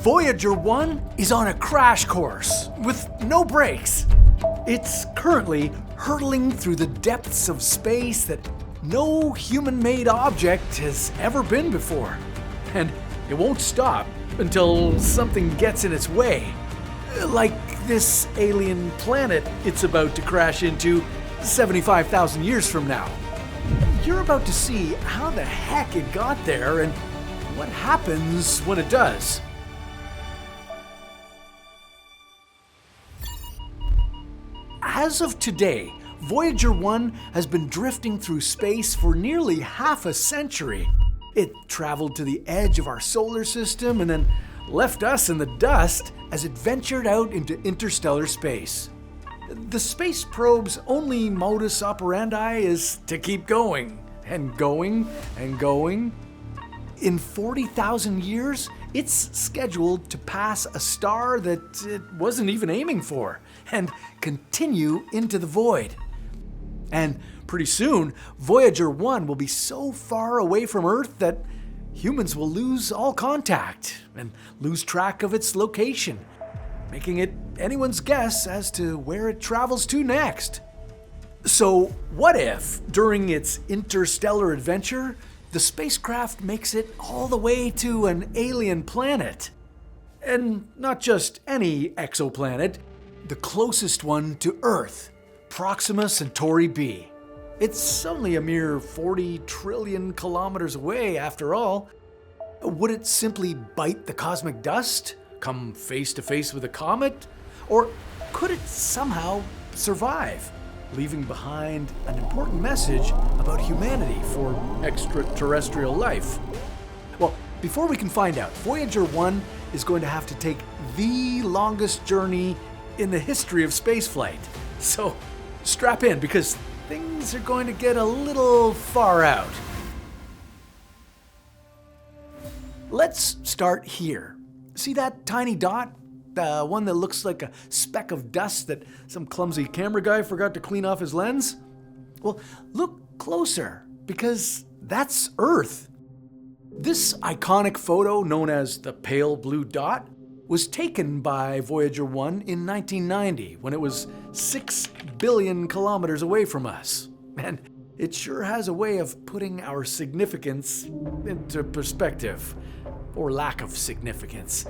Voyager 1 is on a crash course with no brakes. It's currently hurtling through the depths of space that no human-made object has ever been before. And it won't stop until something gets in its way. Like this alien planet it's about to crash into 75,000 years from now. You're about to see how the heck it got there and what happens when it does. As of today, Voyager 1 has been drifting through space for nearly half a century. It traveled to the edge of our solar system and then left us in the dust as it ventured out into interstellar space. The space probe's only modus operandi is to keep going and going and going. In 40,000 years, it's scheduled to pass a star that it wasn't even aiming for and continue into the void. And pretty soon, Voyager 1 will be so far away from Earth that humans will lose all contact and lose track of its location, making it anyone's guess as to where it travels to next. So what if, during its interstellar adventure, the spacecraft makes it all the way to an alien planet? And not just any exoplanet, the closest one to Earth, Proxima Centauri b. It's only a mere 40 trillion kilometers away after all. Would it simply bite the cosmic dust, come face to face with a comet? Or could it somehow survive, leaving behind an important message about humanity for extraterrestrial life? Well, before we can find out, Voyager 1 is going to have to take the longest journey in the history of spaceflight. So strap in, because things are going to get a little far out. Let's start here. See that tiny dot? The one that looks like a speck of dust that some clumsy camera guy forgot to clean off his lens? Well, look closer, because that's Earth. This iconic photo, known as the pale blue dot, was taken by Voyager 1 in 1990 when it was 6 billion kilometers away from us. And it sure has a way of putting our significance into perspective, or lack of significance.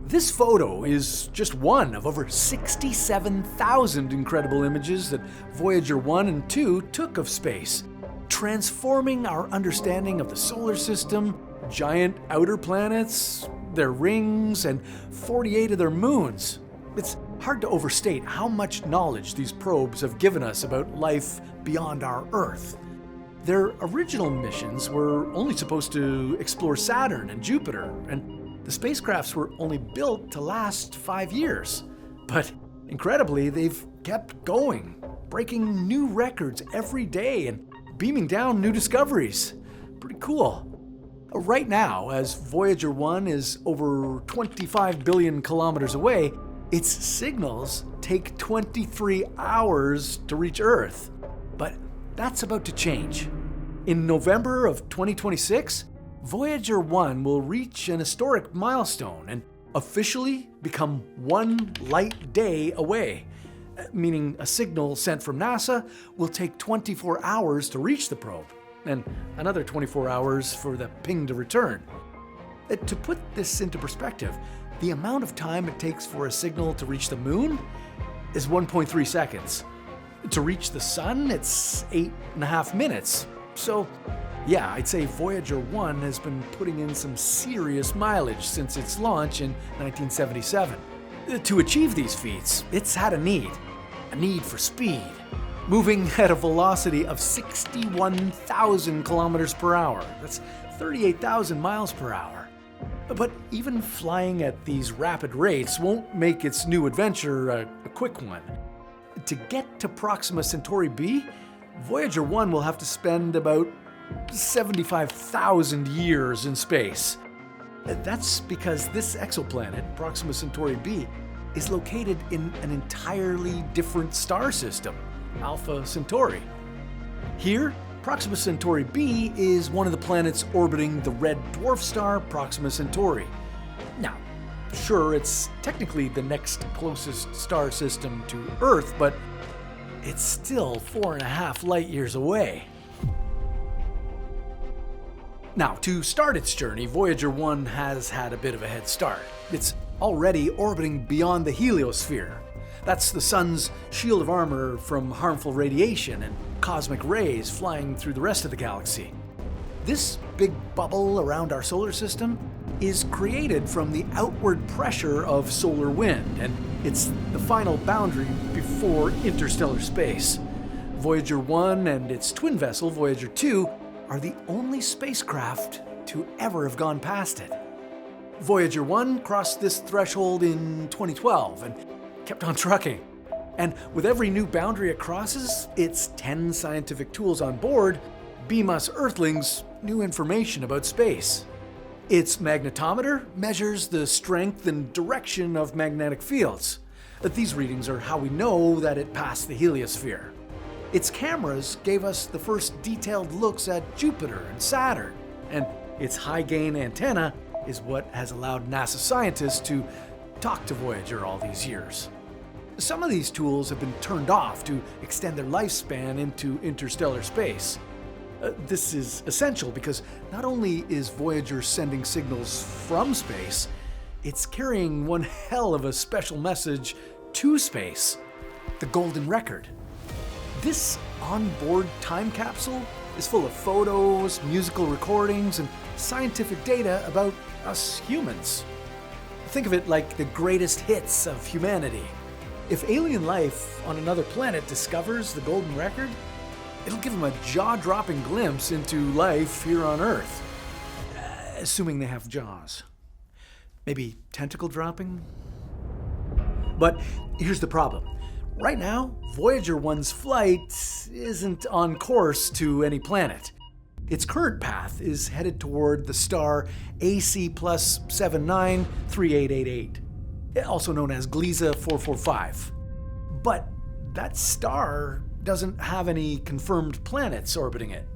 This photo is just one of over 67,000 incredible images that Voyager 1 and 2 took of space, transforming our understanding of the solar system, giant outer planets, their rings, and 48 of their moons. It's hard to overstate how much knowledge these probes have given us about life beyond our Earth. Their original missions were only supposed to explore Saturn and Jupiter, and the spacecrafts were only built to last 5 years. But incredibly, they've kept going, breaking new records every day and beaming down new discoveries. Pretty cool. Right now, as Voyager 1 is over 25 billion kilometers away, its signals take 23 hours to reach Earth. But that's about to change. In November of 2026, Voyager 1 will reach an historic milestone and officially become 1 light day away, meaning a signal sent from NASA will take 24 hours to reach the probe, and another 24 hours for the ping to return. To put this into perspective, the amount of time it takes for a signal to reach the moon is 1.3 seconds. To reach the sun, it's 8.5 minutes. So, yeah, I'd say Voyager 1 has been putting in some serious mileage since its launch in 1977. To achieve these feats, it's had a need for speed, moving at a velocity of 61,000 kilometers per hour. That's 38,000 miles per hour. But even flying at these rapid rates won't make its new adventure a quick one. To get to Proxima Centauri b, Voyager 1 will have to spend about 75,000 years in space. That's because this exoplanet, Proxima Centauri b, is located in an entirely different star system, Alpha Centauri. Here, Proxima Centauri b is one of the planets orbiting the red dwarf star Proxima Centauri. Now, Sure, it's technically the next closest star system to Earth, but it's still 4.5 light years away. Now, to start its journey, Voyager 1 has had a bit of a head start. It's already orbiting beyond the heliosphere. That's the sun's shield of armor from harmful radiation and cosmic rays flying through the rest of the galaxy. This big bubble around our solar system is created from the outward pressure of solar wind, and it's the final boundary before interstellar space. Voyager 1 and its twin vessel, Voyager 2, are the only spacecraft to ever have gone past it. Voyager 1 crossed this threshold in 2012 and kept on trucking. And with every new boundary it crosses, its 10 scientific tools on board beam us Earthlings new information about space. Its magnetometer measures the strength and direction of magnetic fields. These readings are how we know that it passed the heliosphere. Its cameras gave us the first detailed looks at Jupiter and Saturn, and its high-gain antenna is what has allowed NASA scientists to talk to Voyager all these years. Some of these tools have been turned off to extend their lifespan into interstellar space. This is essential because not only is Voyager sending signals from space, it's carrying one hell of a special message to space, the Golden Record. This onboard time capsule is full of photos, musical recordings, and scientific data about us humans. Think of it like the greatest hits of humanity. If alien life on another planet discovers the Golden Record, it'll give them a jaw-dropping glimpse into life here on Earth. Assuming they have jaws. Maybe tentacle-dropping? But here's the problem. Right now, Voyager 1's flight isn't on course to any planet. Its current path is headed toward the star AC plus 793888, also known as Gliese 445. But that star doesn't have any confirmed planets orbiting it.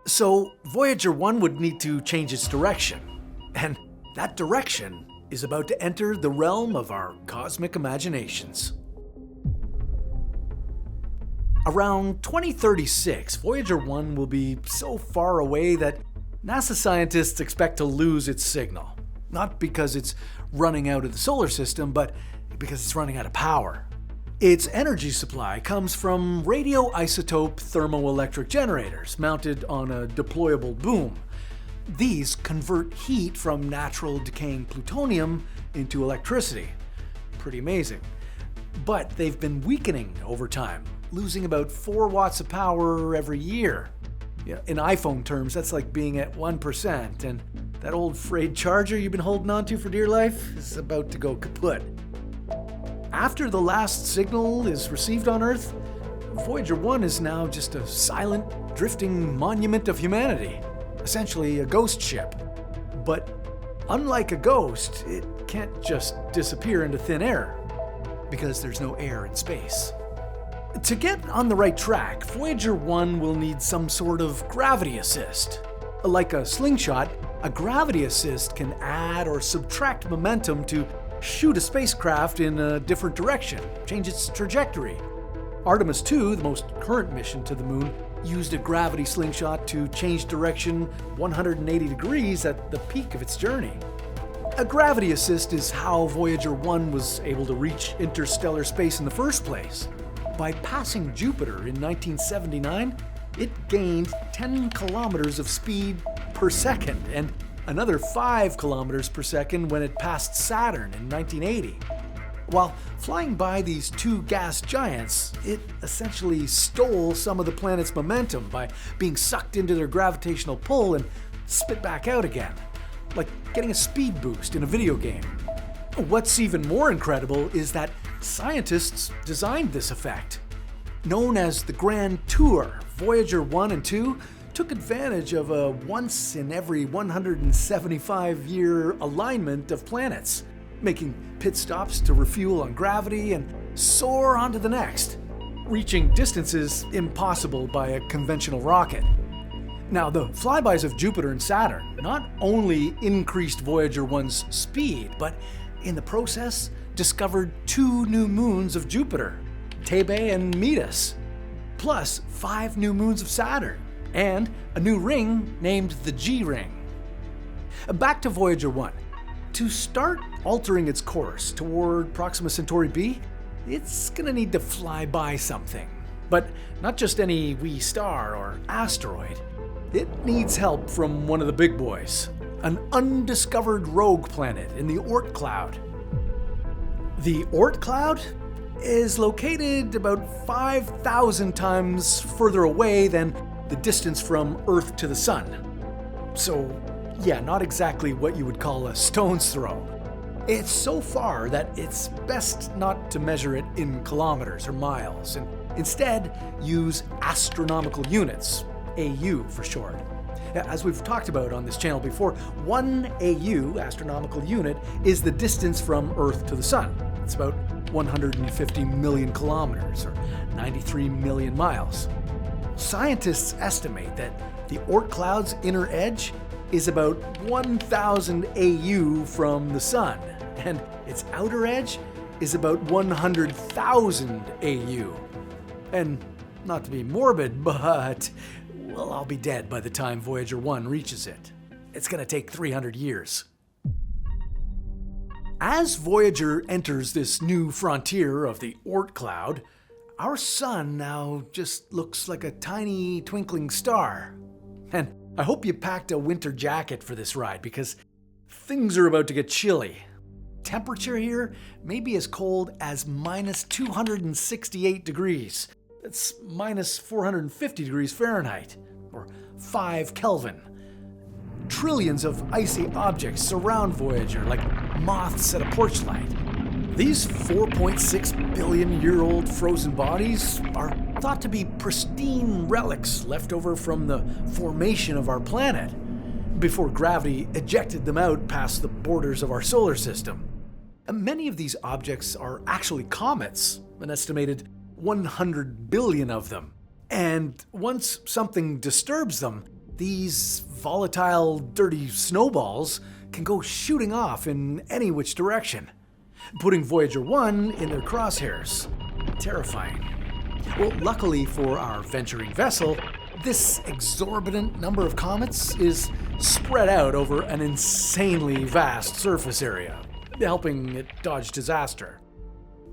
So Voyager 1 would need to change its direction. And that direction is about to enter the realm of our cosmic imaginations. Around 2036, Voyager 1 will be so far away that NASA scientists expect to lose its signal. Not because it's running out of the solar system, but because it's running out of power. Its energy supply comes from radioisotope thermoelectric generators mounted on a deployable boom. These convert heat from natural decaying plutonium into electricity. Pretty amazing. But they've been weakening over time, losing about 4 watts of power every year. In iPhone terms, that's like being at 1%, and that old frayed charger you've been holding onto for dear life is about to go kaput. After the last signal is received on Earth, Voyager 1 is now just a silent, drifting monument of humanity, essentially a ghost ship. But unlike a ghost, it can't just disappear into thin air, because there's no air in space. To get on the right track, Voyager 1 will need some sort of gravity assist. Like a slingshot, a gravity assist can add or subtract momentum to shoot a spacecraft in a different direction, change its trajectory. Artemis 2, the most current mission to the moon, used a gravity slingshot to change direction 180 degrees at the peak of its journey. A gravity assist is how Voyager 1 was able to reach interstellar space in the first place. By passing Jupiter in 1979, it gained 10 kilometers of speed per second and another 5 kilometers per second when it passed Saturn in 1980. While flying by these two gas giants, it essentially stole some of the planet's momentum by being sucked into their gravitational pull and spit back out again, like getting a speed boost in a video game. What's even more incredible is that scientists designed this effect. Known as the Grand Tour, Voyager 1 and 2 took advantage of a once in every 175-year alignment of planets, making pit stops to refuel on gravity and soar onto the next, reaching distances impossible by a conventional rocket. Now, the flybys of Jupiter and Saturn not only increased Voyager 1's speed, but in the process, discovered 2 new moons of Jupiter, Thebe and Metis, plus 5 new moons of Saturn, and a new ring named the G ring. Back to Voyager 1. To start altering its course toward Proxima Centauri b, it's gonna need to fly by something. But not just any wee star or asteroid. It needs help from one of the big boys, an undiscovered rogue planet in the Oort cloud. The Oort cloud is located about 5,000 times further away than the distance from Earth to the Sun. So, yeah, not exactly what you would call a stone's throw. It's so far that it's best not to measure it in kilometers or miles, and instead use astronomical units, AU for short. As we've talked about on this channel before, 1 AU, astronomical unit, is the distance from Earth to the Sun. It's about 150 million kilometers, or 93 million miles. Scientists estimate that the Oort cloud's inner edge is about 1,000 AU from the Sun, and its outer edge is about 100,000 AU. And not to be morbid, but, well, I'll be dead by the time Voyager 1 reaches it. It's gonna take 300 years. As Voyager enters this new frontier of the Oort cloud, our sun now just looks like a tiny twinkling star. And I hope you packed a winter jacket for this ride, because things are about to get chilly. Temperature here may be as cold as minus 268 degrees. That's minus 450 degrees Fahrenheit, or 5 Kelvin. Trillions of icy objects surround Voyager like moths at a porch light. These 4.6 billion year old frozen bodies are thought to be pristine relics left over from the formation of our planet, before gravity ejected them out past the borders of our solar system. Many of these objects are actually comets, an estimated 100 billion of them. And once something disturbs them, these volatile, dirty snowballs can go shooting off in any which direction, putting Voyager 1 in their crosshairs. Terrifying. Well, luckily for our venturing vessel, this exorbitant number of comets is spread out over an insanely vast surface area, helping it dodge disaster.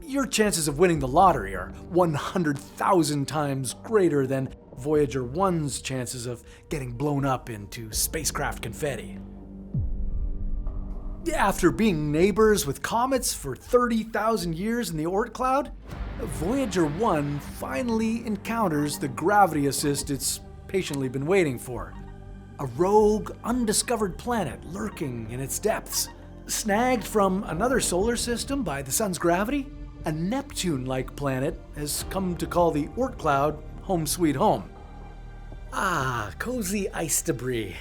Your chances of winning the lottery are 100,000 times greater than Voyager 1's chances of getting blown up into spacecraft confetti. After being neighbors with comets for 30,000 years in the Oort cloud, Voyager 1 finally encounters the gravity assist it's patiently been waiting for. A rogue, undiscovered planet lurking in its depths. Snagged from another solar system by the sun's gravity, a Neptune-like planet has come to call the Oort cloud home sweet home. Ah, cozy ice debris.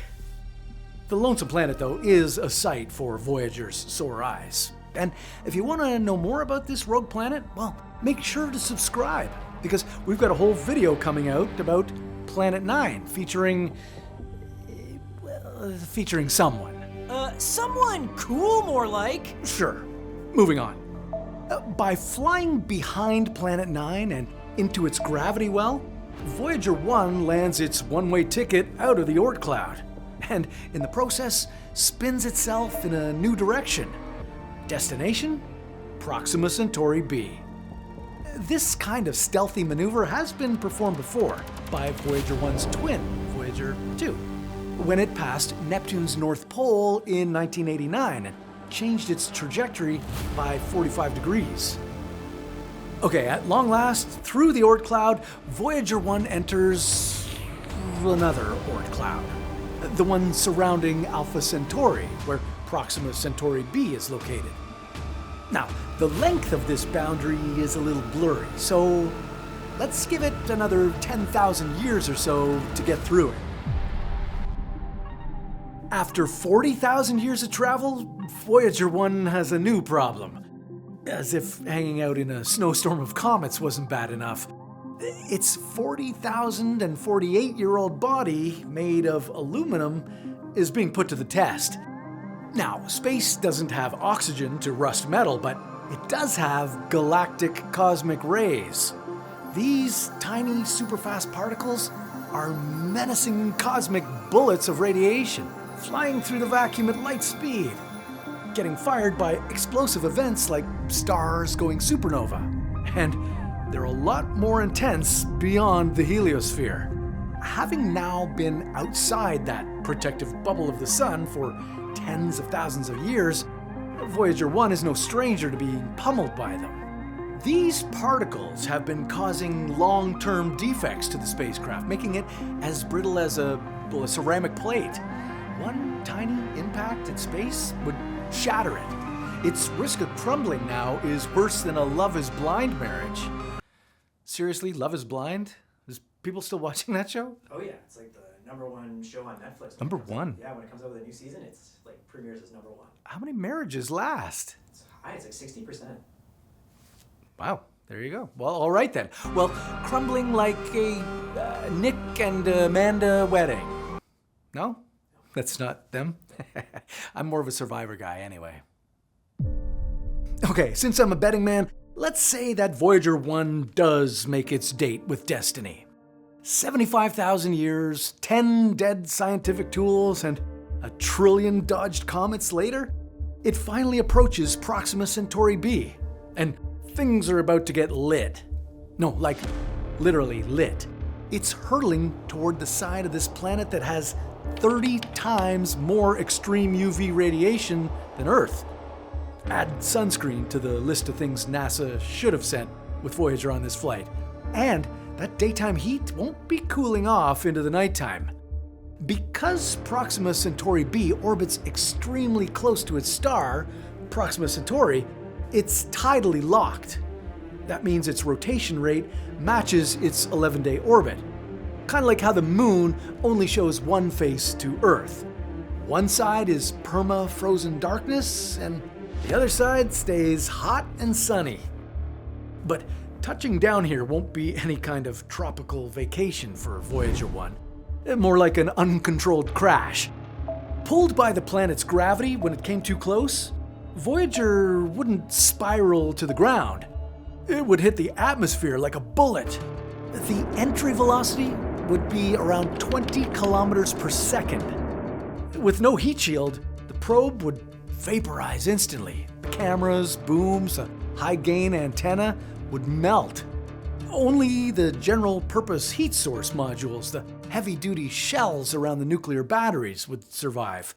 The lonesome planet, though, is a sight for Voyager's sore eyes. And if you want to know more about this rogue planet, well, make sure to subscribe, because we've got a whole video coming out about Planet 9, featuring someone. Someone cool, more like. Sure. Moving on. By flying behind Planet 9 and into its gravity well, Voyager 1 lands its one-way ticket out of the Oort cloud, and in the process spins itself in a new direction. Destination? Proxima Centauri b. This kind of stealthy maneuver has been performed before by Voyager 1's twin, Voyager 2, when it passed Neptune's North Pole in 1989 and changed its trajectory by 45 degrees. Okay, at long last, through the Oort cloud, Voyager 1 enters another Oort cloud, the one surrounding Alpha Centauri, where Proxima Centauri b is located. Now, the length of this boundary is a little blurry, so let's give it another 10,000 years or so to get through it. After 40,000 years of travel, Voyager 1 has a new problem. As if hanging out in a snowstorm of comets wasn't bad enough. Its 40,048-year-old body, made of aluminum, is being put to the test. Now, space doesn't have oxygen to rust metal, but it does have galactic cosmic rays. These tiny superfast particles are menacing cosmic bullets of radiation, flying through the vacuum at light speed, getting fired by explosive events like stars going supernova. And they're a lot more intense beyond the heliosphere. Having now been outside that protective bubble of the sun for tens of thousands of years, Voyager 1 is no stranger to being pummeled by them. These particles have been causing long-term defects to the spacecraft, making it as brittle as a ceramic plate. One tiny impact in space would shatter it. Its risk of crumbling now is worse than a Love is Blind marriage. Seriously, Love is Blind? Is people still watching that show? Oh yeah, it's like the #1 show on Netflix. Number one? Yeah, when it comes out with a new season, it's like premieres as #1. How many marriages last? It's high, it's like 60%. Wow, there you go. Well, all right then. Well, crumbling like a Nick and Amanda wedding. No? That's not them? I'm more of a Survivor guy anyway. Okay, since I'm a betting man, let's say that Voyager 1 does make its date with destiny. 75,000 years, 10 dead scientific tools, and a trillion dodged comets later, it finally approaches Proxima Centauri b, and things are about to get lit. No, like literally lit. It's hurtling toward the side of this planet that has 30 times more extreme UV radiation than Earth. Add sunscreen to the list of things NASA should have sent with Voyager on this flight. And that daytime heat won't be cooling off into the nighttime. Because Proxima Centauri b orbits extremely close to its star, Proxima Centauri, it's tidally locked. That means its rotation rate matches its 11-day orbit. Kind of like how the moon only shows one face to Earth. One side is perma-frozen darkness, and the other side stays hot and sunny. But touching down here won't be any kind of tropical vacation for Voyager 1. More like an uncontrolled crash. Pulled by the planet's gravity when it came too close, Voyager wouldn't spiral to the ground. It would hit the atmosphere like a bullet. The entry velocity would be around 20 kilometers per second. With no heat shield, the probe would vaporize instantly. The cameras, booms, a high-gain antenna would melt. Only the general-purpose heat source modules, the heavy-duty shells around the nuclear batteries, would survive.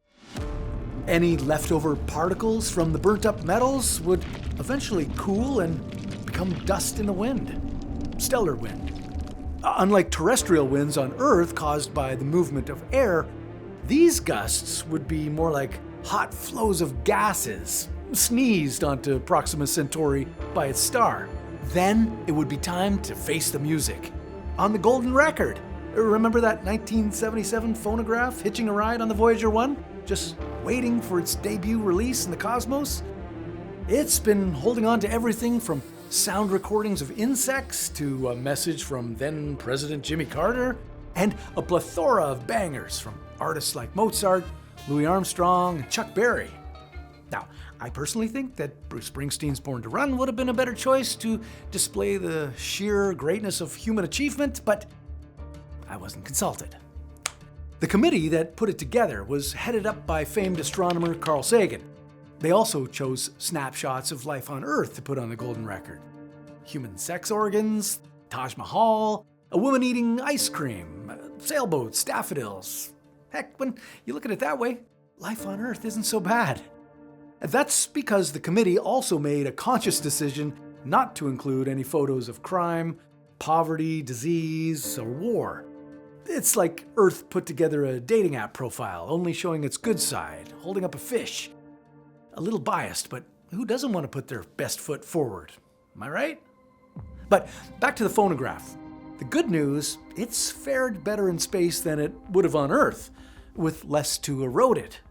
Any leftover particles from the burnt-up metals would eventually cool and become dust in the wind. Stellar wind. Unlike terrestrial winds on Earth caused by the movement of air, these gusts would be more like hot flows of gases sneezed onto Proxima Centauri by its star. Then it would be time to face the music. On the golden record. Remember that 1977 phonograph hitching a ride on the Voyager 1? Just waiting for its debut release in the cosmos? It's been holding on to everything from sound recordings of insects to a message from then President Jimmy Carter, and a plethora of bangers from artists like Mozart, Louis Armstrong, and Chuck Berry. Now, I personally think that Bruce Springsteen's Born to Run would have been a better choice to display the sheer greatness of human achievement, but I wasn't consulted. The committee that put it together was headed up by famed astronomer Carl Sagan. They also chose snapshots of life on Earth to put on the golden record. Human sex organs, Taj Mahal, a woman eating ice cream, sailboats, daffodils. Heck, when you look at it that way, life on Earth isn't so bad. That's because the committee also made a conscious decision not to include any photos of crime, poverty, disease, or war. It's like Earth put together a dating app profile, only showing its good side, holding up a fish. A little biased, but who doesn't want to put their best foot forward? Am I right? But back to the phonograph. The good news, it's fared better in space than it would have on Earth, with less to erode it.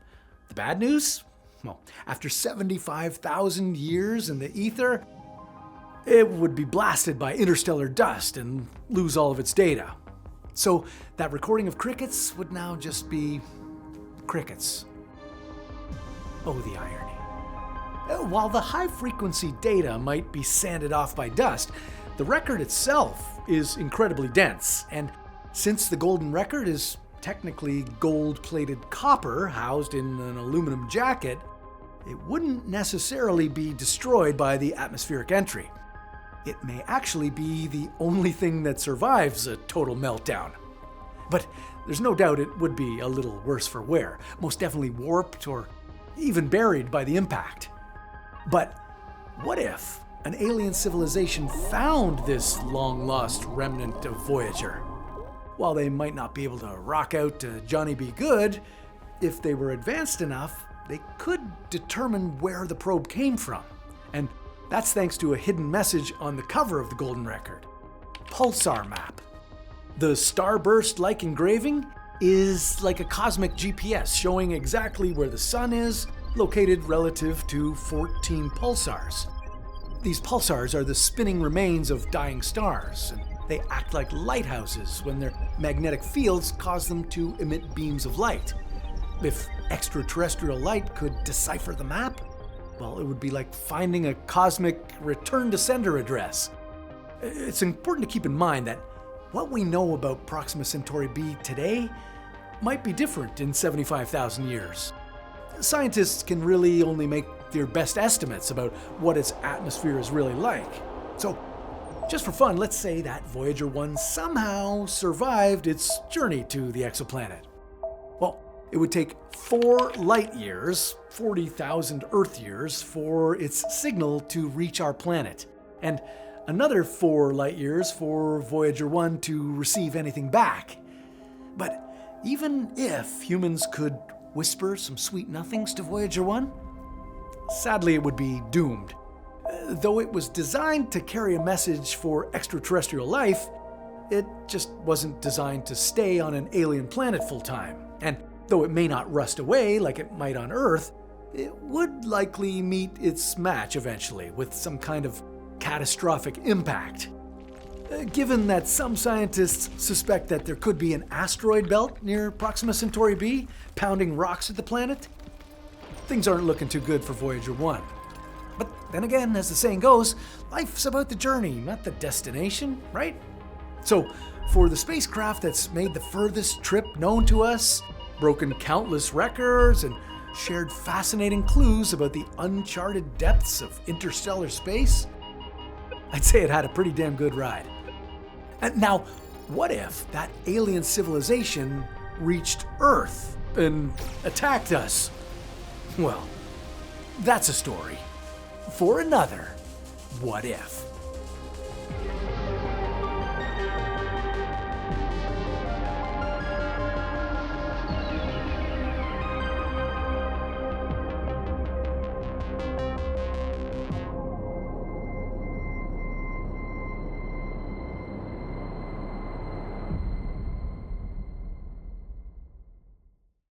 The bad news? Well, after 75,000 years in the ether, it would be blasted by interstellar dust and lose all of its data. So that recording of crickets would now just be crickets. Oh, the irony. While the high-frequency data might be sanded off by dust, the record itself is incredibly dense, and since the golden record is technically gold-plated copper housed in an aluminum jacket, it wouldn't necessarily be destroyed by the atmospheric entry. It may actually be the only thing that survives a total meltdown. But there's no doubt it would be a little worse for wear, most definitely warped or even buried by the impact. But what if an alien civilization found this long-lost remnant of Voyager? While they might not be able to rock out to Johnny Be Good, if they were advanced enough, they could determine where the probe came from. And that's thanks to a hidden message on the cover of the Golden Record. Pulsar map. The starburst-like engraving is like a cosmic GPS showing exactly where the sun is, located relative to 14 pulsars. These pulsars are the spinning remains of dying stars, and they act like lighthouses when their magnetic fields cause them to emit beams of light. If extraterrestrial light could decipher the map, well, it would be like finding a cosmic return to sender address. It's important to keep in mind that what we know about Proxima Centauri b today might be different in 75,000 years. Scientists can really only make their best estimates about what its atmosphere is really like. So, just for fun, let's say that Voyager 1 somehow survived its journey to the exoplanet. Well, it would take 4 light years, 40,000 Earth years, for its signal to reach our planet, and another 4 light years for Voyager 1 to receive anything back. But even if humans could whisper some sweet nothings to Voyager 1, sadly it would be doomed. Though it was designed to carry a message for extraterrestrial life, it just wasn't designed to stay on an alien planet full time. And though it may not rust away like it might on Earth, it would likely meet its match eventually with some kind of catastrophic impact. Given that some scientists suspect that there could be an asteroid belt near Proxima Centauri b, pounding rocks at the planet, things aren't looking too good for Voyager 1. But then again, as the saying goes, life's about the journey, not the destination, right? So, for the spacecraft that's made the furthest trip known to us, broken countless records, and shared fascinating clues about the uncharted depths of interstellar space, I'd say it had a pretty damn good ride. And now, what if that alien civilization reached Earth and attacked us? Well, that's a story for another What If.